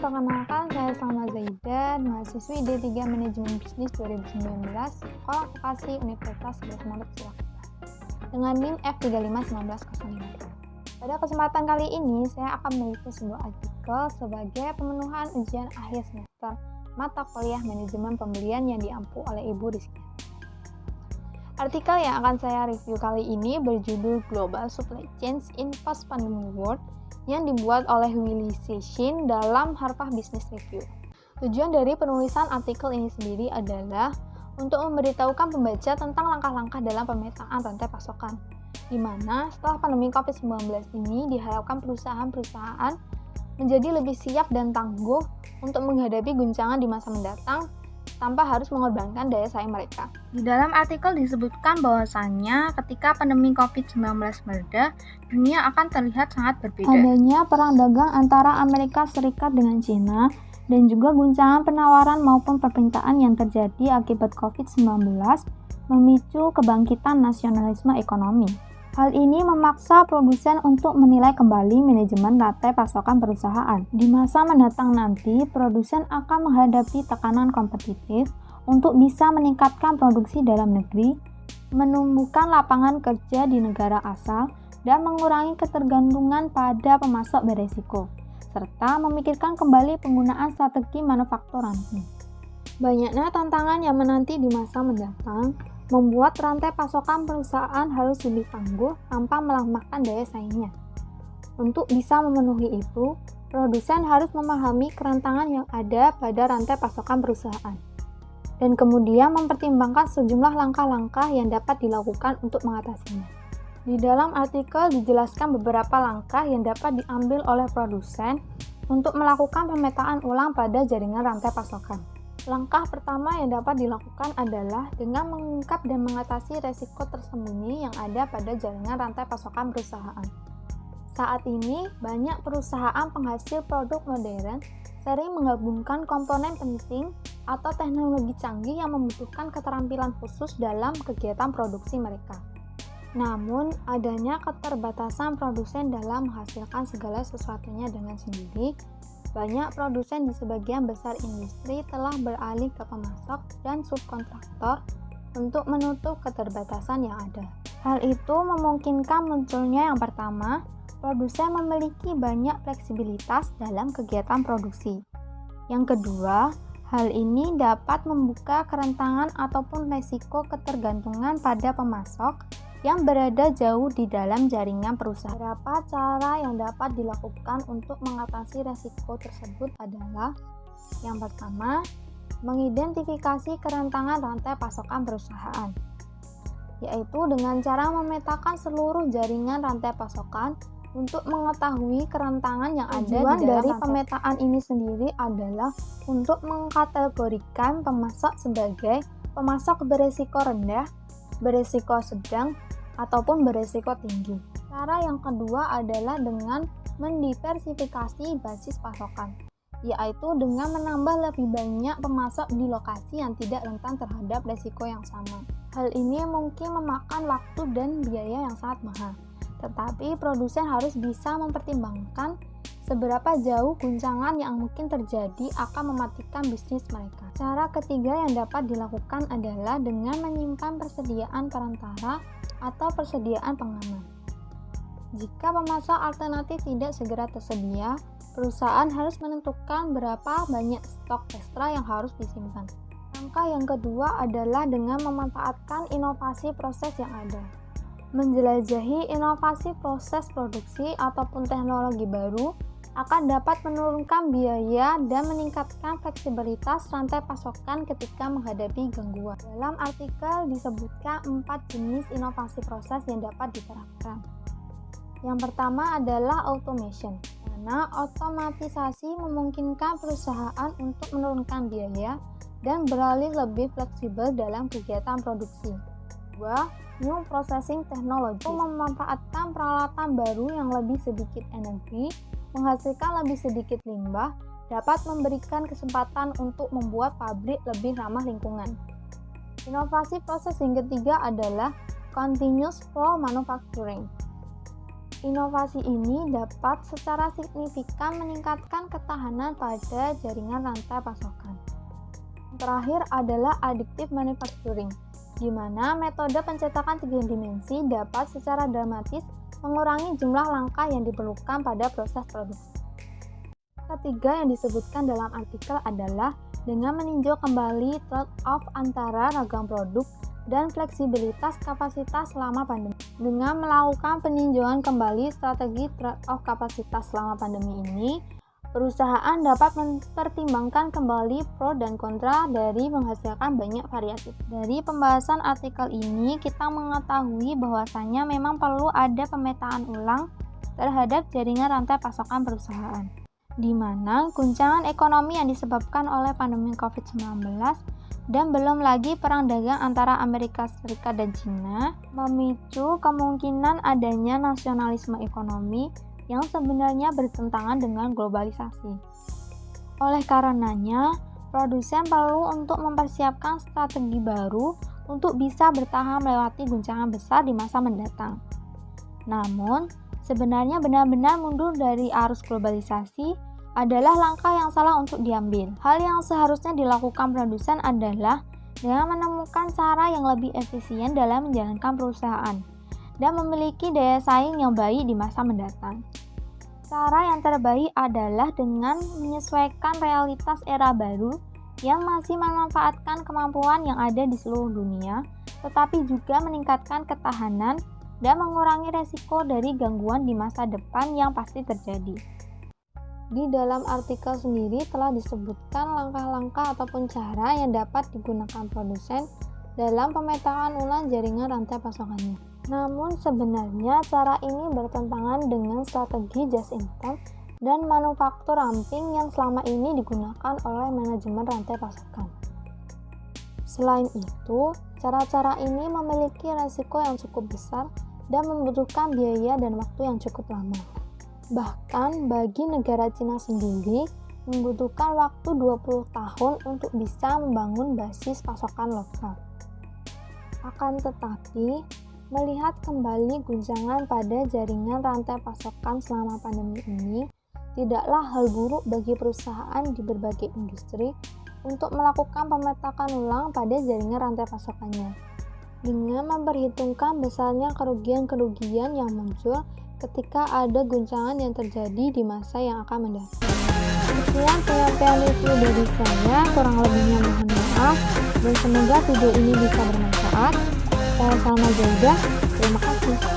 perkenalkan saya Salma Zaida, mahasiswi D3 Manajemen Bisnis 2019, Sekolah Vokasi Universitas Gajah Surakarta, dengan NIM F351905. Pada kesempatan kali ini, saya akan meliput sebuah artikel sebagai pemenuhan ujian akhir semester mata kuliah Manajemen Pembelian yang diampu oleh Ibu Rizky. Artikel yang akan saya review kali ini berjudul Global Supply Chains in Post-Pandemic World yang dibuat oleh Willy Sishin dalam Harvard Business Review. Tujuan dari penulisan artikel ini sendiri adalah untuk memberitahukan pembaca tentang langkah-langkah dalam pemetaan rantai pasokan, di mana setelah pandemi COVID-19 ini diharapkan perusahaan-perusahaan menjadi lebih siap dan tangguh untuk menghadapi guncangan di masa mendatang tanpa harus mengorbankan daya saing mereka. Di dalam artikel disebutkan bahwasannya ketika pandemi COVID-19 mereda, dunia akan terlihat sangat berbeda. Adanya perang dagang antara Amerika Serikat dengan Cina dan juga guncangan penawaran maupun permintaan yang terjadi akibat COVID-19 memicu kebangkitan nasionalisme ekonomi. Hal ini memaksa produsen untuk menilai kembali manajemen rantai pasokan perusahaan. Di masa mendatang nanti, produsen akan menghadapi tekanan kompetitif untuk bisa meningkatkan produksi dalam negeri, menumbuhkan lapangan kerja di negara asal, dan mengurangi ketergantungan pada pemasok beresiko, serta memikirkan kembali penggunaan strategi manufaktur ramping. Banyaknya tantangan yang menanti di masa mendatang membuat rantai pasokan perusahaan harus lebih tangguh tanpa melemahkan daya saingnya. Untuk bisa memenuhi itu, produsen harus memahami kerentangan yang ada pada rantai pasokan perusahaan, dan kemudian mempertimbangkan sejumlah langkah-langkah yang dapat dilakukan untuk mengatasinya. Di dalam artikel dijelaskan beberapa langkah yang dapat diambil oleh produsen untuk melakukan pemetaan ulang pada jaringan rantai pasokan. Langkah pertama yang dapat dilakukan adalah dengan mengungkap dan mengatasi resiko tersembunyi yang ada pada jaringan rantai pasokan perusahaan. Saat ini, banyak perusahaan penghasil produk modern sering menggabungkan komponen penting atau teknologi canggih yang membutuhkan keterampilan khusus dalam kegiatan produksi mereka. Namun, adanya keterbatasan produsen dalam menghasilkan segala sesuatunya dengan sendiri. Banyak produsen di sebagian besar industri telah beralih ke pemasok dan subkontraktor untuk menutup keterbatasan yang ada. Hal itu memungkinkan munculnya yang pertama, produsen memiliki banyak fleksibilitas dalam kegiatan produksi. Yang kedua, hal ini dapat membuka kerentanan ataupun resiko ketergantungan pada pemasok yang berada jauh di dalam jaringan perusahaan. Beberapa cara yang dapat dilakukan untuk mengatasi resiko tersebut adalah: yang pertama, mengidentifikasi kerentanan rantai pasokan perusahaan, yaitu dengan cara memetakan seluruh jaringan rantai pasokan untuk mengetahui kerentanan yang ada di dalam dari pemetaan ini sendiri adalah untuk mengkategorikan pemasok sebagai pemasok beresiko rendah, beresiko sedang, ataupun beresiko tinggi. Cara yang kedua adalah dengan mendiversifikasi basis pasokan, yaitu dengan menambah lebih banyak pemasok di lokasi yang tidak rentan terhadap resiko yang sama. Hal ini mungkin memakan waktu dan biaya yang sangat mahal, tetapi produsen harus bisa mempertimbangkan seberapa jauh guncangan yang mungkin terjadi akan mematikan bisnis mereka. Cara ketiga yang dapat dilakukan adalah dengan menyimpan persediaan perantara atau persediaan pengaman. Jika pemasok alternatif tidak segera tersedia, perusahaan harus menentukan berapa banyak stok ekstra yang harus disimpan. Langkah yang kedua adalah dengan memanfaatkan inovasi proses yang ada. Menjelajahi inovasi proses produksi ataupun teknologi baru akan dapat menurunkan biaya dan meningkatkan fleksibilitas rantai pasokan ketika menghadapi gangguan. Dalam artikel disebutkan 4 jenis inovasi proses yang dapat diterapkan. Yang pertama adalah automation, karena otomatisasi memungkinkan perusahaan untuk menurunkan biaya dan beralih lebih fleksibel dalam kegiatan produksi. Kedua, new processing technology, memanfaatkan peralatan baru yang lebih sedikit energi, menghasilkan lebih sedikit limbah, dapat memberikan kesempatan untuk membuat pabrik lebih ramah lingkungan. Inovasi proses yang ketiga adalah continuous flow manufacturing. Inovasi ini dapat secara signifikan meningkatkan ketahanan pada jaringan rantai pasokan. Terakhir adalah additive manufacturing, di mana metode pencetakan 3 dimensi dapat secara dramatis mengurangi jumlah langkah yang diperlukan pada proses produksi. Ketiga yang disebutkan dalam artikel adalah dengan meninjau kembali trade-off antara ragam produk dan fleksibilitas kapasitas selama pandemi. Dengan melakukan peninjauan kembali strategi trade-off kapasitas selama pandemi ini, perusahaan dapat mempertimbangkan kembali pro dan kontra dari menghasilkan banyak variasi. Dari pembahasan artikel ini, kita mengetahui bahwasannya memang perlu ada pemetaan ulang terhadap jaringan rantai pasokan perusahaan, di mana guncangan ekonomi yang disebabkan oleh pandemi COVID-19 dan belum lagi perang dagang antara Amerika Serikat dan China memicu kemungkinan adanya nasionalisme ekonomi yang sebenarnya bertentangan dengan globalisasi. Oleh karenanya, produsen perlu untuk mempersiapkan strategi baru untuk bisa bertahan melewati guncangan besar di masa mendatang. Namun, sebenarnya benar-benar mundur dari arus globalisasi adalah langkah yang salah untuk diambil. Hal yang seharusnya dilakukan produsen adalah dengan menemukan cara yang lebih efisien dalam menjalankan perusahaan dan memiliki daya saing yang baik di masa mendatang. Cara yang terbaik adalah dengan menyesuaikan realitas era baru yang masih memanfaatkan kemampuan yang ada di seluruh dunia, tetapi juga meningkatkan ketahanan dan mengurangi resiko dari gangguan di masa depan yang pasti terjadi. Di dalam artikel sendiri telah disebutkan langkah-langkah ataupun cara yang dapat digunakan produsen dalam pemetaan ulang jaringan rantai pasokannya. Namun sebenarnya cara ini bertentangan dengan strategi just in time dan manufaktur ramping yang selama ini digunakan oleh manajemen rantai pasokan. Selain itu, cara-cara ini memiliki resiko yang cukup besar dan membutuhkan biaya dan waktu yang cukup lama. Bahkan bagi negara Cina sendiri membutuhkan waktu 20 tahun untuk bisa membangun basis pasokan lokal. Akan tetapi, melihat kembali guncangan pada jaringan rantai pasokan selama pandemi ini, tidaklah hal buruk bagi perusahaan di berbagai industri untuk melakukan pemetakan ulang pada jaringan rantai pasokannya, dengan memperhitungkan besarnya kerugian-kerugian yang muncul ketika ada guncangan yang terjadi di masa yang akan mendatang. Sekian penyampaian review dari saya, kurang lebihnya mohon maaf, dan semoga video ini bisa bermanfaat. Saya Salma Zaidah, terima kasih.